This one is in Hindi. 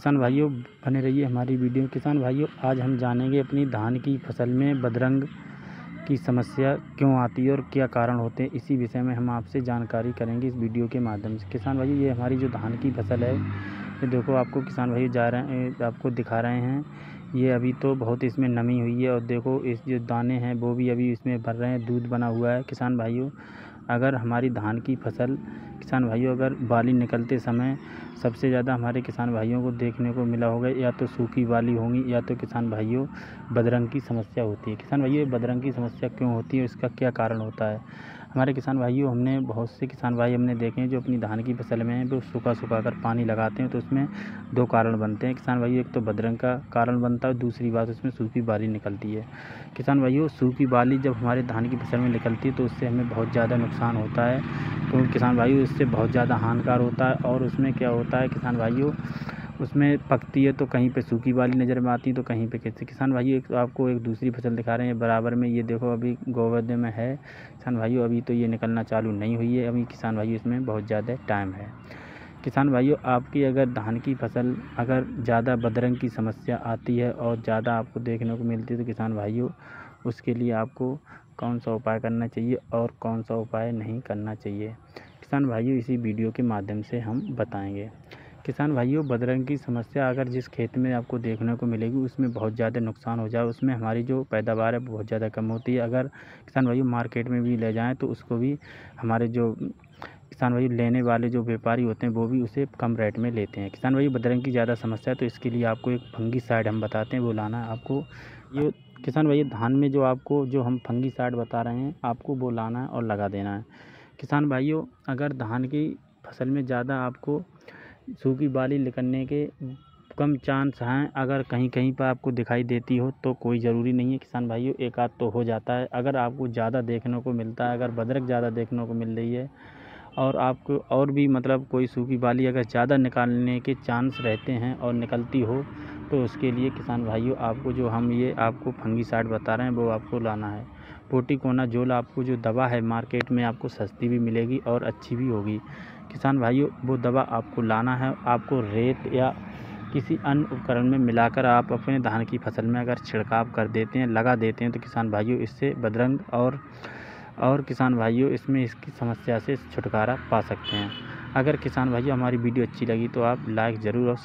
किसान भाइयों बने रहिए हमारी वीडियो। किसान भाइयों आज हम जानेंगे अपनी धान की फसल में बदरंग की समस्या क्यों आती है और क्या कारण होते हैं। इसी विषय में हम आपसे जानकारी करेंगे इस वीडियो के माध्यम से। किसान भाइयों ये हमारी जो धान की फसल है, ये देखो आपको किसान भाइयों जा रहे हैं, आपको दिखा रहे हैं। ये अभी तो बहुत इसमें नमी हुई है और देखो इस जो दाने हैं वो भी अभी इसमें भर रहे हैं, दूध बना हुआ है। किसान भाइयों अगर हमारी धान की फसल किसान भाइयों अगर बाली निकलते समय सबसे ज़्यादा हमारे किसान भाइयों को देखने को मिला होगा, या तो सूखी बाली होंगी या तो किसान भाइयों बदरंग की समस्या होती है। किसान भाइयों ये बदरंग की समस्या क्यों होती है, इसका क्या कारण होता है। हमारे किसान भाइयों हमने बहुत से किसान भाई हमने देखे हैं जो अपनी धान की फसल में वो सूखा कर पानी लगाते हैं, तो उसमें दो कारण बनते हैं किसान भाइयों। एक तो बदरंग का कारण बनता है, दूसरी बात उसमें सूखी बाली निकलती है। किसान भाइयों सूखी बाली जब हमारे धान की फसल में निकलती है तो उससे हमें बहुत ज़्यादा नुकसान होता है, क्योंकि किसान भाइयों इससे बहुत ज़्यादा हानिकार होता है। और उसमें क्या होता है किसान भाइयों, उसमें पकती है तो कहीं पे सूखी बाली नज़र में आती है तो कहीं पे कैसे। किसान भाइयों आपको एक दूसरी फसल दिखा रहे हैं बराबर में, ये देखो अभी गोवर्धन में है किसान भाइयों, अभी तो ये निकलना चालू नहीं हुई है अभी किसान भाइयों, इसमें बहुत ज़्यादा टाइम है। किसान भाइयों आपकी अगर धान की फसल अगर ज़्यादा बदरंग की समस्या आती है और ज़्यादा आपको देखने को मिलती है तो किसान भाइयों उसके लिए आपको कौन सा उपाय करना चाहिए और कौन सा उपाय नहीं करना चाहिए, किसान भाइयों इसी वीडियो के माध्यम से हम बताएंगे। किसान भाइयों बदरंग की समस्या अगर जिस खेत में आपको देखने को मिलेगी उसमें बहुत ज़्यादा नुकसान हो जाए, उसमें हमारी जो पैदावार है बहुत ज़्यादा कम होती है। अगर किसान भाइयों मार्केट में भी ले जाएँ तो उसको भी हमारे जो किसान भाई लेने वाले जो व्यापारी होते हैं वो भी उसे कम रेट में लेते हैं। किसान भाई बदरंग की ज़्यादा समस्या है तो इसके लिए आपको एक फंगीसाइड हम बताते हैं वो लाना है आपको। ये किसान भाई धान में जो आपको जो हम फंगीसाइड बता रहे हैं आपको वो लाना है और लगा देना है। किसान भाइयों अगर धान की फसल में ज़्यादा आपको सूखी बाली निकलने के कम चांस हैं, अगर कहीं कहीं पर आपको दिखाई देती हो तो कोई ज़रूरी नहीं है किसान भाइयों, एक आध तो हो जाता है। अगर आपको ज़्यादा देखने को मिलता है, अगर बदरंग ज़्यादा देखने को मिल रही है और आपको और भी मतलब कोई सूखी बाली अगर ज़्यादा निकालने के चांस रहते हैं और निकलती हो तो उसके लिए किसान भाइयों आपको जो हम ये आपको फंगीसाइड बता रहे हैं वो आपको लाना है। प्रोपिकोनाज़ोल आपको जो दवा है मार्केट में आपको सस्ती भी मिलेगी और अच्छी भी होगी। किसान भाइयों वो दवा आपको लाना है, आपको रेत या किसी अन्य उपकरण में मिलाकर आप अपने धान की फसल में अगर छिड़काव कर देते हैं, लगा देते हैं तो किसान भाइयों इससे बदरंग और किसान भाइयों इसमें इसकी समस्या से छुटकारा पा सकते हैं। अगर किसान भाइयों हमारी वीडियो अच्छी लगी तो आप लाइक ज़रूर और